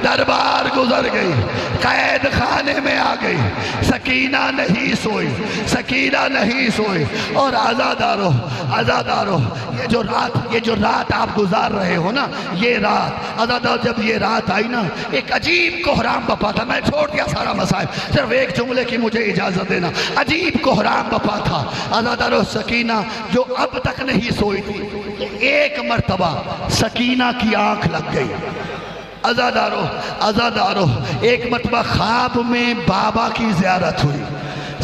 دربار گزر گئی، قید خانے میں آ گئی، سکینہ نہیں سوئی، سکینہ نہیں سوئی۔ اور عزادارو، عزادارو، یہ جو رات آپ گزار رہے ہو نا، یہ رات عزادارو، جب یہ رات آئی نا، ایک عجیب کوہرام بپا تھا۔ میں چھوڑ دیا سارا مسائل، صرف ایک جملے کی مجھے اجازت دینا۔ عجیب کوہرام بپا تھا عزادارو۔ سکینہ جو اب تک نہیں سوئی تھی، ایک مرتبہ سکینہ کی آنکھ لگ گئی۔ عزادارو، عزادارو، ایک مرتبہ خواب میں بابا کی زیارت ہوئی،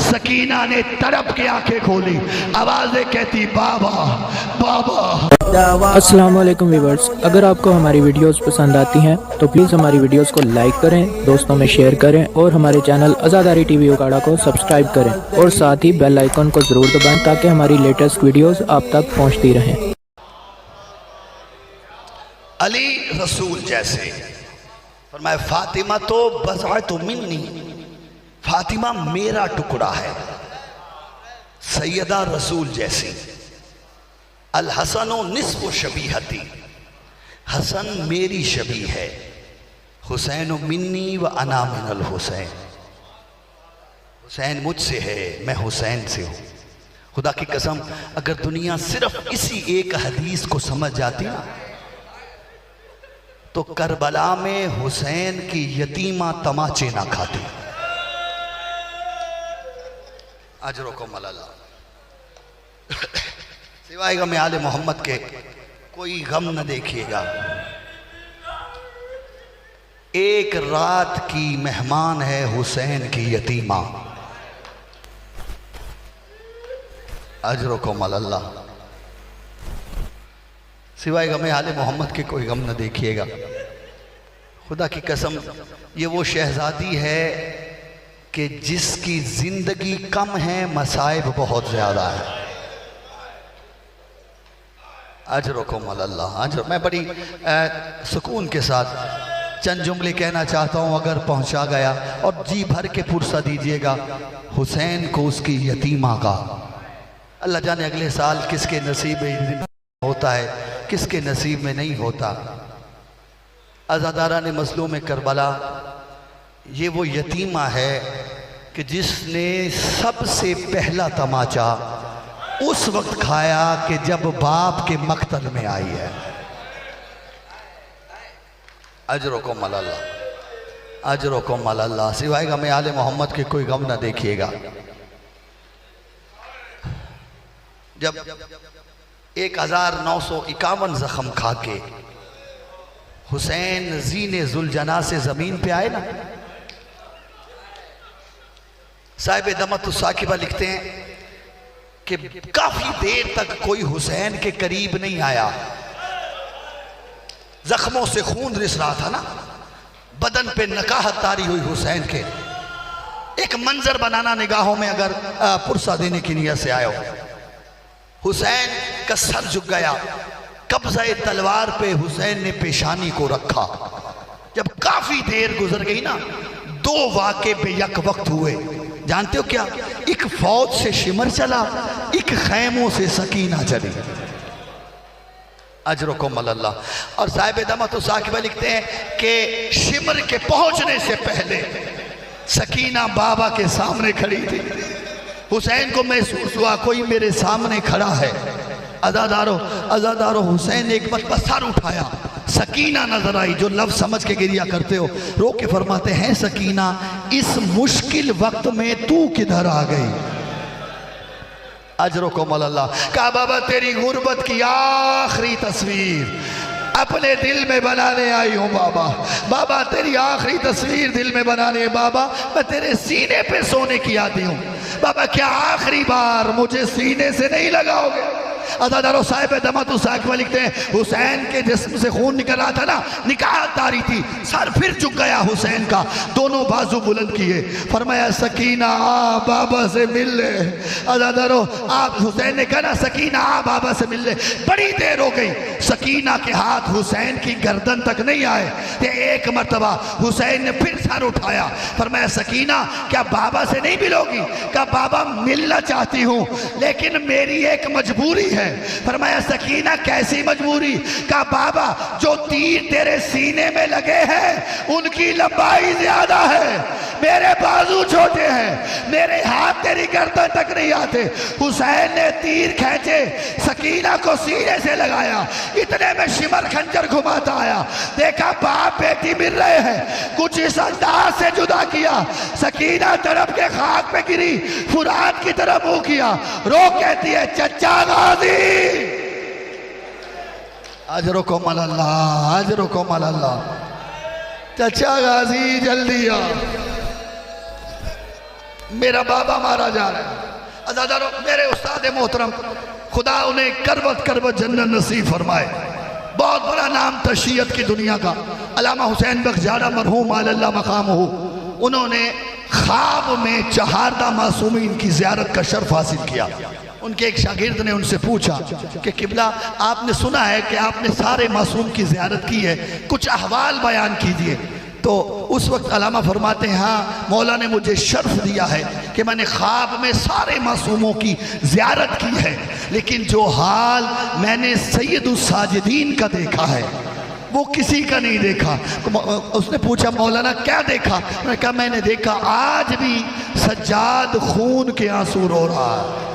سکینہ نے تڑپ کے آنکھیں کھولی، آوازیں کہتی بابا بابا۔ السلام علیکم ویورز، اگر آپ کو ہماری ویڈیوز پسند آتی ہیں تو پلیز ہماری ویڈیوز کو لائک کریں، دوستوں میں شیئر کریں اور ہمارے چینل عزاداری ٹی وی اکاڑا کو سبسکرائب کریں اور ساتھ ہی بیل آئیکن کو ضرور دبائیں تاکہ ہماری لیٹسٹ ویڈیوز آپ تک پہنچتی رہیں۔ علی رسول جیسے فرمایا فاطمہ تو بضعۃ منی، فاطمہ میرا ٹکڑا ہے۔ سیدہ رسول جیسی الحسن نصف شبیہتی، حسن میری شبیہ ہے، حسین منی و انا من الحسین، حسین مجھ سے ہے، میں حسین سے ہوں۔ خدا کی قسم اگر دنیا صرف اسی ایک حدیث کو سمجھ جاتی نا تو کربلا میں حسین کی یتیمہ تماچے نہ کھاتی۔ اجرکم اللہ، سوائے غم آل محمد کے کوئی غم نہ دیکھیے گا۔ ایک رات کی مہمان ہے حسین کی یتیمہ، اجرکم اللہ، سوائے غم آل محمد کے کوئی غم نہ دیکھیے گا۔ خدا کی قسم یہ وہ شہزادی ہے کہ جس کی زندگی کم ہے، مصائب بہت زیادہ ہے۔ اجرکم اللہ، میں بڑی سکون کے ساتھ چند جملے کہنا چاہتا ہوں، اگر پہنچا گیا، اور جی بھر کے پرسہ دیجئے گا حسین کو اس کی یتیمہ کا۔ اللہ جانے اگلے سال کس کے نصیب میں ہوتا ہے، کس کے نصیب میں نہیں ہوتا۔ عزادارہ نے مظلوم کربلا، یہ وہ یتیمہ ہے کہ جس نے سب سے پہلا تماچا اس وقت کھایا کہ جب باپ کے مقتل میں آئی ہے۔ اجرکم اللہ، اجرکم اللہ، سوائے غم آل محمد کے کوئی غم نہ دیکھیے گا۔ جب 1951 زخم کھا کے حسین زین ذوالجناح سے زمین پہ آئے نا، صاحب دمت الثاقبہ لکھتے ہیں کہ کافی دیر تک کوئی حسین کے قریب نہیں آیا، زخموں سے خون رس رہا تھا نا، بدن پہ نکاحت طاری ہوئی حسین کے۔ ایک منظر بنانا نگاہوں میں اگر پرسہ دینے کی نیت سے آئے ہو، حسین کا سر جھک گیا، قبضہ تلوار پہ حسین نے پیشانی کو رکھا۔ جب کافی دیر گزر گئی نا، دو واقعے بے یک وقت ہوئے، جانتے ہو کیا؟ ایک فوج سے شمر چلا، ایک خیموں سے سکینہ چلی۔ اجرکم اللہ۔ اور صاحب دمت الثاقبہ لکھتے ہیں کہ شمر کے پہنچنے سے پہلے سکینہ بابا کے سامنے کھڑی تھی، حسین کو محسوس ہوا کوئی میرے سامنے کھڑا ہے۔ عزادارو، عزادارو، حسین نے ایک مرتبہ سر اٹھایا، سکینہ نظر آئی، جو لفظ سمجھ کے گریہ کرتے ہو، رو کے فرماتے ہیں سکینہ اس مشکل وقت میں تو کدھر آ گئی؟ اجرکم اللہ۔ کہا بابا تیری غربت کی آخری تصویر اپنے دل میں بنانے آئی ہوں بابا، بابا تیری آخری تصویر دل میں بنانے، بابا میں تیرے سینے پہ سونے کی آتی ہوں، بابا کیا آخری بار مجھے سینے سے نہیں لگاؤ گے؟ عزادارو، صاحب دمت الثاقبہ لکھتے ہیں حسین کے جسم سے خون نکل رہا تھا نا، نکاحت طاری تھی، سر پھر جھک گیا حسین کا، دونوں بازو بلند کیے، فرمایا سکینہ آ بابا سے مل لے۔ عزادارو، آپ حسین نے کہا نا سکینہ آ بابا سے مل لے۔ بڑی دیر ہو گئی، سکینہ کے ہاتھ حسین کی گردن تک نہیں آئے، ایک مرتبہ حسین نے پھر سر اٹھایا، فرمایا سکینہ کیا بابا سے نہیں ملو گی؟ کہا بابا ملنا چاہتی ہوں لیکن میری ایک مجبوری ہے۔ ہے۔ فرمایا سکینہ کیسی مجبوری؟ کہا بابا جو تیر تیرے سینے میں لگے ہیں ان کی لمبائی زیادہ ہے، میرے بازو چھوٹے ہیں، میرے ہاتھ تیری گردن تک نہیں آتے۔ حسین نے تیر کھینچے، سکینہ کو سینے سے لگایا، اتنے میں شمر خنجر گھماتا آیا، دیکھا باپ بیٹی مل رہے ہیں، کچھ اس انداز سے جدا کیا، سکینہ تڑپ کے خاک پہ گری، فرات کی طرف منہ کیا، رو کہتی ہے چچا غازی اجرکم اللہ، اجرکم اللہ، چچا غازی جلدی آ، میرا بابا مارا جا رہا ہے۔ عزیزانو میرے استاد محترم خدا انہیں کروت کروت جنت نصیب فرمائے، بہت بڑا نام تھا شیعت کی دنیا کا، علامہ حسین بخش جارہ مرحوم علی اللہ مقام ہو، انہوں نے خواب میں چہاردہ معصومین کی زیارت کا شرف حاصل کیا۔ ان کے ایک شاگرد نے ان سے پوچھا کہ قبلہ آپ نے سنا ہے کہ آپ نے سارے معصوم کی زیارت کی ہے، کچھ احوال بیان کیجئے۔ تو اس وقت علامہ فرماتے ہیں ہاں مولا نے مجھے شرف دیا ہے کہ میں نے خواب میں سارے معصوموں کی زیارت کی ہے، لیکن جو حال میں نے سید الساجدین کا دیکھا ہے وہ کسی کا نہیں دیکھا۔ اس نے پوچھا مولانا کیا دیکھا؟ میں نے کہا میں نے دیکھا آج بھی سجاد خون کے آنسو رو رہا ہے،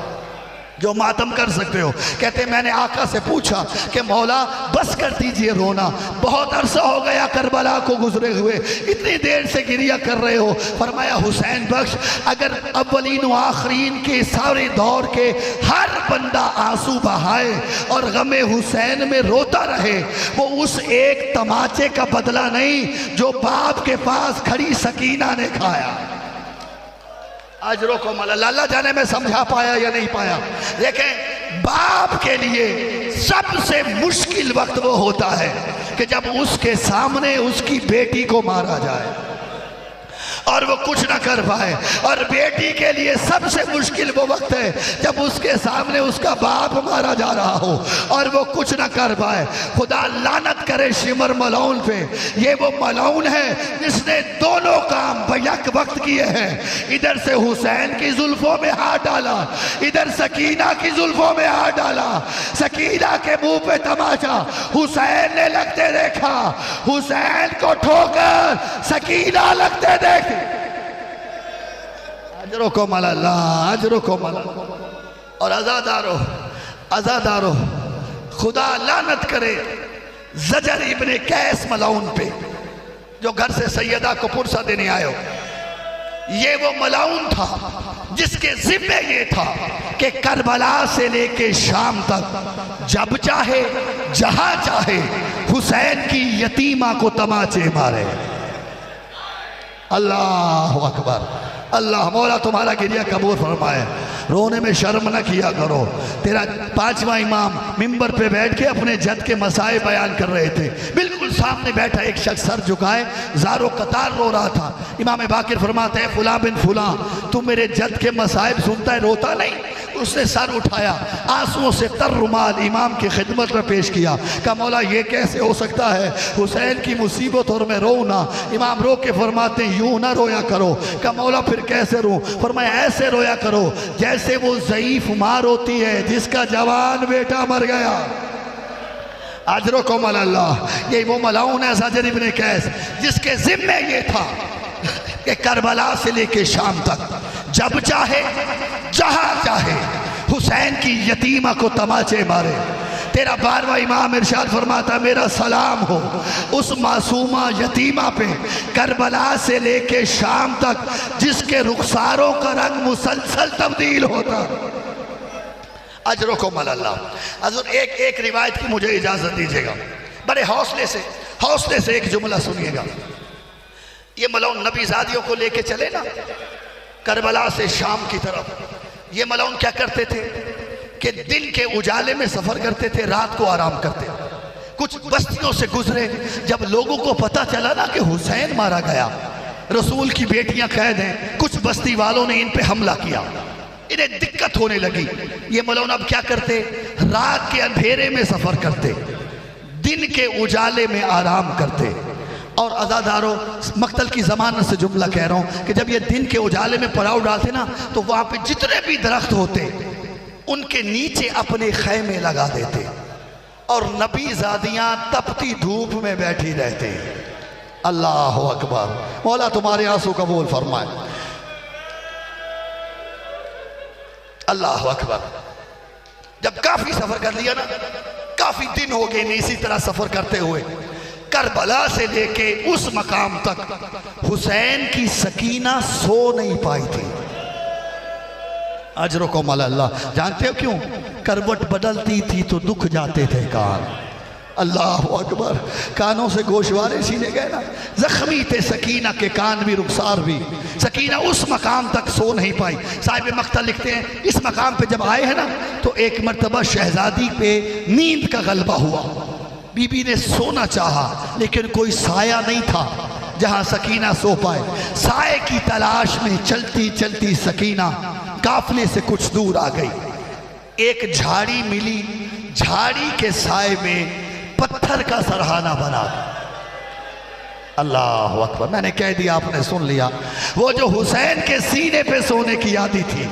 جو ماتم کر سکتے ہو۔ کہتے ہیں میں نے آقا سے پوچھا کہ مولا بس کر دیجئے رونا، بہت عرصہ ہو گیا کربلا کو گزرے ہوئے، اتنی دیر سے گریہ کر رہے ہو۔ فرمایا حسین بخش اگر اولین و آخرین کے سارے دور کے ہر بندہ آنسو بہائے اور غم حسین میں روتا رہے، وہ اس ایک تماچے کا بدلہ نہیں جو باپ کے پاس کھڑی سکینہ نے کھایا۔ اجرکم اللہ، اللہ جانے میں سمجھا پایا یا نہیں پایا، لیکن باپ کے لیے سب سے مشکل وقت وہ ہوتا ہے کہ جب اس کے سامنے اس کی بیٹی کو مارا جائے اور وہ کچھ نہ کر پائے، اور بیٹی کے لیے سب سے مشکل وہ وقت ہے جب اس کے سامنے اس کا باپ مارا جا رہا ہو اور وہ کچھ نہ کر پائے۔ خدا لعنت کرے شمر ملعون پہ، یہ وہ ملعون ہے جس نے دونوں کام بیک وقت کیے ہیں، ادھر سے حسین کی زلفوں میں ہاتھ ڈالا، ادھر سکینہ کی زلفوں میں ہاتھ ڈالا، سکینہ کے منہ پہ تماچا حسین نے لگتے دیکھا، حسین کو ٹھوکر سکینہ لگتے دیکھ۔ اجرکم اللہ، اجرکم اللہ۔ اور عزادارو، عزادارو خدا لعنت کرے زجر ابن قیس ملعون پہ جو گھر سے سیدہ کو پرسہ دینے آئے ہو۔ یہ وہ ملعون تھا جس کے ذمہ یہ تھا کہ کربلا سے لے کے شام تک جب چاہے جہاں چاہے حسین کی یتیمہ کو تماچے مارے۔ اللہ اکبر، اللہ مولا تمہارا گریہ قبول فرمائے۔ رونے میں شرم نہ کیا کرو۔ تیرا پانچواں امام ممبر پہ بیٹھ کے اپنے جد کے مسائل بیان کر رہے تھے، بالکل سامنے بیٹھا ایک شخص سر جھکائے زارو قطار رو رہا تھا۔ امام باقر فرماتے ہیں فلاں بن فلاں تو میرے جد کے مسائل سنتا ہے روتا نہیں؟ اس نے سر اٹھایا، آنسوؤں سے تر رومال امام کی خدمت میں پیش کیا، کہا مولا یہ کیسے ہو سکتا ہے، حسین کی مصیبت اور میں رو نہ۔ امام رو کے فرماتے ہیں یوں نہ رویا کرو۔ کہا مولا پھر کیسے رو؟ فرمایا ایسے رویا کرو جیسے وہ ضعیف ماں روتی ہے جس کا جوان بیٹا مر گیا۔ اجرکم اللہ، یہ وہ ملعون ہے زجر ابن قیس جس کے ذمہ یہ تھا کہ کربلا سے لے کے شام تک جب چاہے جہاں چاہے حسین کی یتیمہ کو تماچے مارے۔ تیرا 12واں امام ارشاد فرماتا میرا سلام ہو اس معصومہ یتیمہ پہ کربلا سے لے کے شام تک جس کے رخساروں کا رنگ مسلسل تبدیل ہوتا۔ اجرکم اللہ۔ حضور ایک روایت کی مجھے اجازت دیجیے گا، بڑے حوصلے سے ایک جملہ سنیے گا۔ یہ ملعون نبی زادیوں کو لے کے چلے نا کربلا سے شام کی طرف، یہ ملعون کیا کرتے تھے کہ دن کے اجالے میں سفر کرتے تھے، رات کو آرام کرتے۔ کچھ بستیوں سے گزرے، جب لوگوں کو پتہ چلا نا کہ حسین مارا گیا، رسول کی بیٹیاں قید ہیں، کچھ بستی والوں نے ان پہ حملہ کیا، انہیں دقت ہونے لگی۔ یہ ملعون اب کیا کرتے؟ رات کے اندھیرے میں سفر کرتے، دن کے اجالے میں آرام کرتے۔ اور عزادارو مقتل کی ضمانت سے جملہ کہہ رہا ہوں کہ جب یہ دن کے اجالے میں پڑاؤ ڈالتے نا تو وہاں پہ جتنے بھی درخت ہوتے ان کے نیچے اپنے خیمے لگا دیتے اور نبی زادیاں تپتی دھوپ میں بیٹھی رہتے. اللہ اکبر. مولا تمہارے آنسو قبول فرمائے. اللہ اکبر. جب کافی سفر کر لیا نا, کافی دن ہو گئے نہیں اسی طرح سفر کرتے ہوئے, کربلا سے لے کے اس مقام تک حسین کی سکینہ سو نہیں پائی تھی. اجرکم اللہ. جانتے ہو کیوں؟ کروٹ بدلتی تھی تو دکھ جاتے تھے کان. اللہ اکبر. کانوں سے گوشوارے سینے گئے نا, زخمی تھے سکینہ کے کان بھی رخسار بھی. سکینہ اس مقام تک سو نہیں پائی. صاحب مقتل لکھتے ہیں اس مقام پہ جب آئے ہیں نا تو ایک مرتبہ شہزادی پہ نیند کا غلبہ ہوا. بی بی نے سونا چاہا لیکن کوئی سایہ نہیں تھا جہاں سکینہ سو پائے. سائے کی تلاش میں چلتی چلتی سکینہ قافلے سے کچھ دور آ گئی. ایک جھاڑی ملی, جھاڑی کے سائے میں پتھر کا سرہانہ بنا. اللہ اکبر. میں نے کہہ دیا, آپ نے سن لیا. وہ جو حسین کے سینے پہ سونے کی عادی تھی,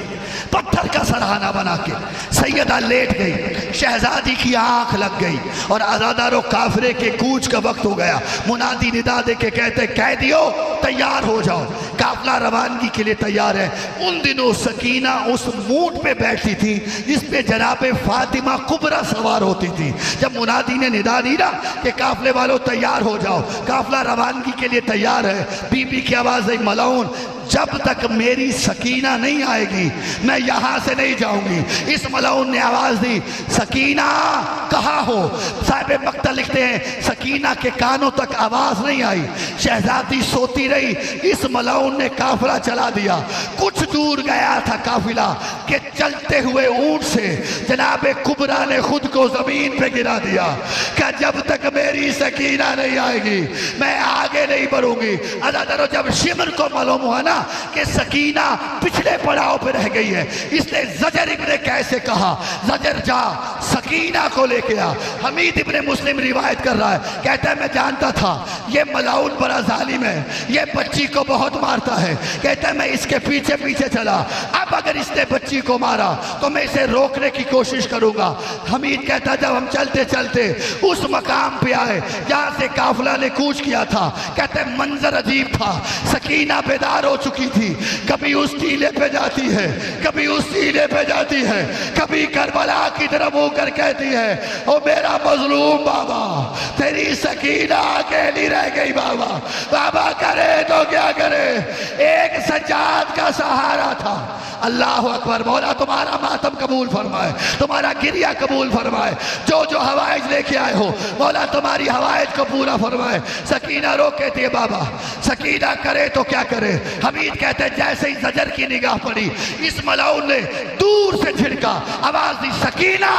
پتھر کا سرہانہ بنا کے سیدہ لیٹ گئی. شہزادی کی آنکھ لگ گئی اور آزادارو کافرے کے کوچ کا وقت ہو گیا. منادی ندا دے کے کہتے قیدیو تیار ہو جاؤ, قافلہ روانگی کے لیے تیار ہے. ان دنوں سکینہ اس اونٹ پہ بیٹھی تھی جس پہ جناب فاطمہ کبریٰ سوار ہوتی تھی. جب منادی نے ندا دی نا کہ قافلے والوں تیار ہو جاؤ, قافلہ روانگی کے لیے تیار ہے, بی بی کی آواز ہے ملعون جب تک میری سکینہ نہیں آئے گی میں یہاں سے نہیں جاؤں گی. اس ملعون نے آواز دی سکینہ کہاں ہو؟ صاحب مقتل لکھتے ہیں سکینہ کے کانوں تک آواز نہیں آئی, شہزادی سوتی رہی. اس ملعون نے قافلہ چلا دیا. کچھ دور گیا تھا قافلہ کہ چلتے ہوئے اونٹ سے جناب کبریٰ نے خود کو زمین پہ گرا دیا کہ جب تک میری سکینہ نہیں آئے گی میں آگے نہیں بڑھوں گی. عزیزانو جب شمر کو معلوم ہوا نا کہ سکینہ پچھلے پڑاؤ پہ رہ گئی ہے, اس نے زجر ابن کیسے کہا زجر جا سکینہ کو لے کے آ. حمید ابن مسلم روایت کر رہا ہے, کہتا ہے میں جانتا تھا یہ ملعون بڑا ظالم ہے, یہ بچی کو بہت مارتا ہے. کہتا ہے میں اس کے پیچھے پیچھے چلا, اب اگر اس نے بچی کو مارا تو میں اسے روکنے کی کوشش کروں گا. حمید کہتا ہے جب ہم چلتے چلتے اس مقام پہ آئے جہاں سے قافلہ نے کوچ کیا تھا, کہتے ہیں منظر عجیب تھا. سکینہ بیدار ہو چکی تھی, کبھی اس ٹیلے پہ جاتی ہے کبھی اس ٹیلے پہ جاتی ہے, کبھی کربلا کی طرف ہو کر کہتی ہے او میرا مظلوم بابا تیری سکینہ اکیلی رہ گئی بابا, بابا کرے تو کیا کرے. ایک سجاد کا سہارا تھا. اللہ اکبر. مولا تمہارا ماتم قبول فرمائے, تمہارا گریہ قبول فرمائے. جو جو حوائج لے کے آئے ہو مولا تمہاری حوائج کو پورا فرمائے. سکینہ رو کہتی ہے بابا سکینہ کرے تو کیا کرے. حمید کہتے ہیں جیسے ہی زجر کی نگاہ پڑی اس ملعون نے دور سے جھڑکا, آواز دی سکینہ.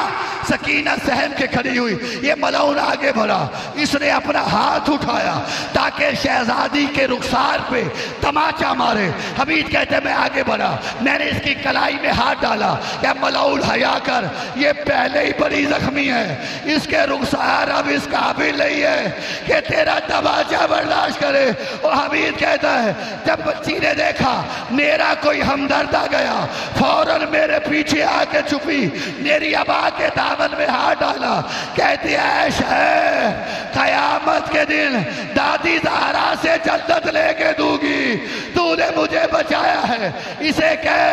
سکینہ سہم کے کھڑی ہوئی. یہ ملعون آگے بڑھا, اس نے اپنا ہاتھ اٹھایا تاکہ شہزادی کے رخسار پہ تماچا مارے. حمید کہتے ہیں میں آگے بڑھا, میں نے اس کی کلائی میں ہاتھ ڈالا کہ ملعون حیا کر, یہ پہلے ہی بڑی زخمی ہے, اس کے رخسار اب اس قابل نہیں ہے کہ تیرا تماچا برداشت کرے. اور حمید کہتا ہے جب بچی نے دیکھا میرا کوئی ہمدرد آ گیا فوراً میرے پیچھے آ کے چھپی, میری ابا کے دامن میں ہاتھ ڈالا. کہتی عیش ہے قیامت کے دن دادی زہرا سے جنت لے کے دوں گی, تو نے مجھے بچایا ہے. اسے کہہ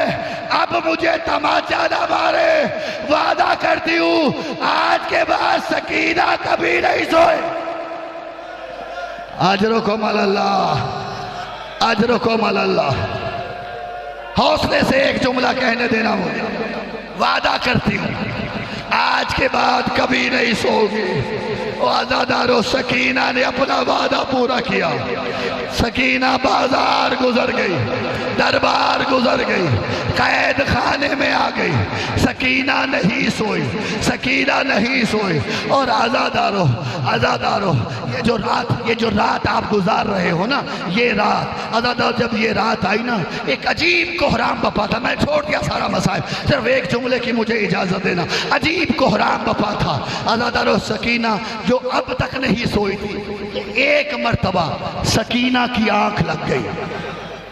اب مجھے تماچا نہ مارے, وعدہ کرتی ہوں آج کے بعد سکینہ کبھی نہیں سوئے. اجرکم اللہ, اجرکم اللہ. حوصلے سے ایک جملہ کہنے دینا مجھے, وعدہ کرتی ہوں آج کے بعد کبھی نہیں سوگی. آزادارو سکینہ نے اپنا وعدہ پورا کیا. سکینہ بازار گزر گئی, دربار گزر گئی, قید خانے میں آ گئی. سکینہ نہیں سوئی, سکینہ نہیں سوئی. اور آزادارو, آزادارو یہ جو رات آپ گزار رہے ہو نا, یہ رات آزادارو جب یہ رات آئی نا ایک عجیب کوہرام بپا تھا. میں چھوڑ دیا سارا مسائل, صرف ایک جملے کی مجھے اجازت دینا. عجیب کوہرام بپا تھا. آزادارو سکینہ جو اب تک نہیں سوئی تھی, ایک مرتبہ سکینہ کی آنکھ لگ گئی.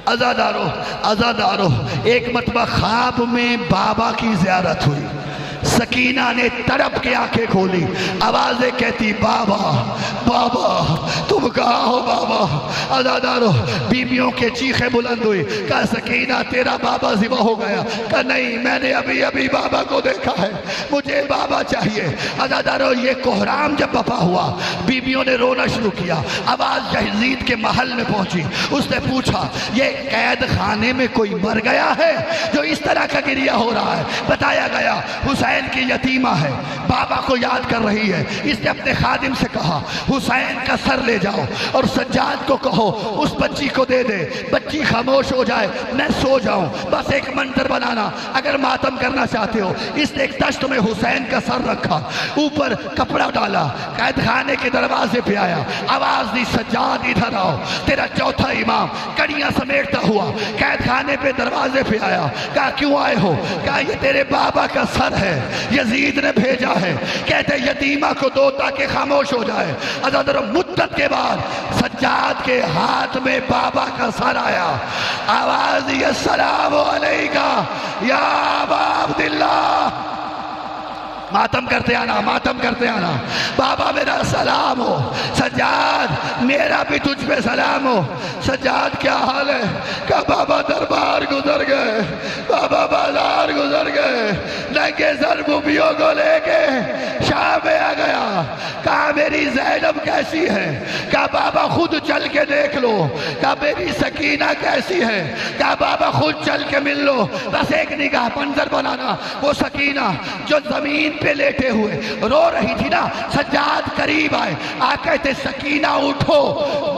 آزادارو, آزادارو ایک مرتبہ خواب میں بابا کی زیارت ہوئی. سکینہ نے تڑپ کے آنکھیں کھولی، آوازیں کہتی بابا بابا تم کہاں ہو بابا؟ عزادارو بیویوں کے چیخیں بلند ہوئی، کہا سکینہ تیرا بابا ذبح ہو گیا؟ کہا نہیں، میں نے ابھی ابھی بابا کو دیکھا ہے، مجھے بابا چاہیے۔ عزادارو یہ کوہرام جب بپا ہوا، بیویوں نے رونا شروع کیا، آواز یزید کے محل میں پہنچی، اس نے پوچھا یہ قید خانے میں کوئی مر گیا ہے جو اس طرح کا گریہ ہو رہا ہے؟ بتایا گیا حسین کی یتیمہ ہے، بابا کو یاد کر رہی ہے۔ اس نے اپنے خادم سے کہا حسین کا سر لے جاؤ اور سجاد کو کہو اس بچی کو دے دے، بچی خاموش ہو جائے، میں سو جاؤں، بس ایک منظر بنانا اگر ماتم کرنا چاہتے ہو۔ اس نے ایک تشت میں حسین کا سر رکھا، اوپر کپڑا ڈالا، قید خانے کے دروازے پہ آیا، آواز دی سجاد ادھر آؤ، تیرا چوتھا امام کڑیاں سمیٹتا ہوا قید خانے پہ دروازے پہ آیا۔ کہا کیوں آئے ہو؟ کہا یہ تیرے بابا کا سر ہے، یزید نے بھیجا ہے، کہتے یتیمہ کو دو تاکہ خاموش ہو جائے۔ عزادر مدت کے بعد سجاد کے ہاتھ میں بابا کا سر آیا، آواز دی السلام علیکہ یا ابا عبداللہ، ماتم کرتے آنا، ماتم کرتے آنا، بابا میرا سلام ہو، سجاد میرا بھی تجھ پہ سلام ہو۔ سجاد کیا حال ہے؟ کہا بابا دربار گزر گئے، بابا بازار گزر گئے، ننگے سر بوبیوں کو لے کے شام میں آ گیا۔ کہا میری زینب کیسی ہے؟ کہا بابا خود چل کے دیکھ لو۔ کہا میری سکینہ کیسی ہے؟ کہا بابا خود چل کے مل لو، بس ایک نگاہ منظر بنانا۔ وہ سکینہ جو زمین پہ لیٹے ہوئے رو رہی تھی نا، سجاد قریب آئے، آ کہتے سکینہ اٹھو،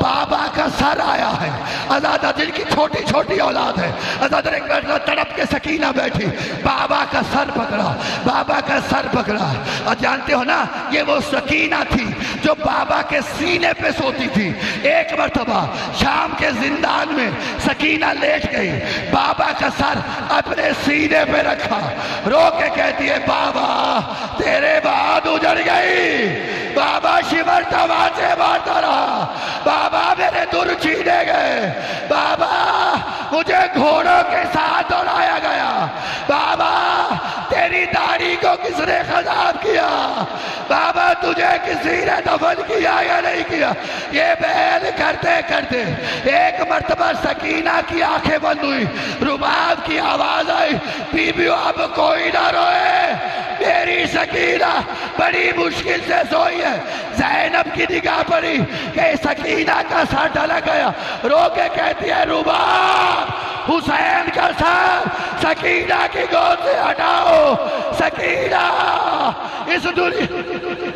بابا کا سر آیا ہے۔ عزادہ جن کی چھوٹی چھوٹی اولاد ہے، عزادہ ایک تڑپ کے سکینہ بیٹھی، بابا کا سر پکڑا، بابا کا سر پکڑا۔ اور جانتے ہو نا یہ وہ سکینہ تھی جو بابا کے سینے پہ سوتی تھی۔ ایک مرتبہ شام کے زندان میں سکینہ لیٹ گئی، بابا کا سر اپنے سینے پہ رکھا، رو کے کہتی ہے بابا تیرے بعد اجڑ گئی۔ بابا شمر تماچے مارتا رہا، بابا میرے در چھینے گئے، بابا مجھے گھوڑوں کے ساتھ دوڑایا گیا، بابا تیری داڑھی کو کس نے خراب کیا، بابا تجھے کسی نے دفن کیا یا نہیں کیا؟ یہ بیان کرتے کرتے ایک مرتبہ سکینہ کی آنکھیں بند ہوئی، رباب کی آواز آئی، بیویو اب کوئی نہ روئے، میری سکینہ بڑی مشکل سے سوئی ہے۔ زینب کی نگاہ پڑی کہ سکینہ کا سر ڈلا گیا، رو کے کہتی ہے رباب حسین کا سر سکینہ کی گود سے ہٹاؤ، سکینہ اس دنیا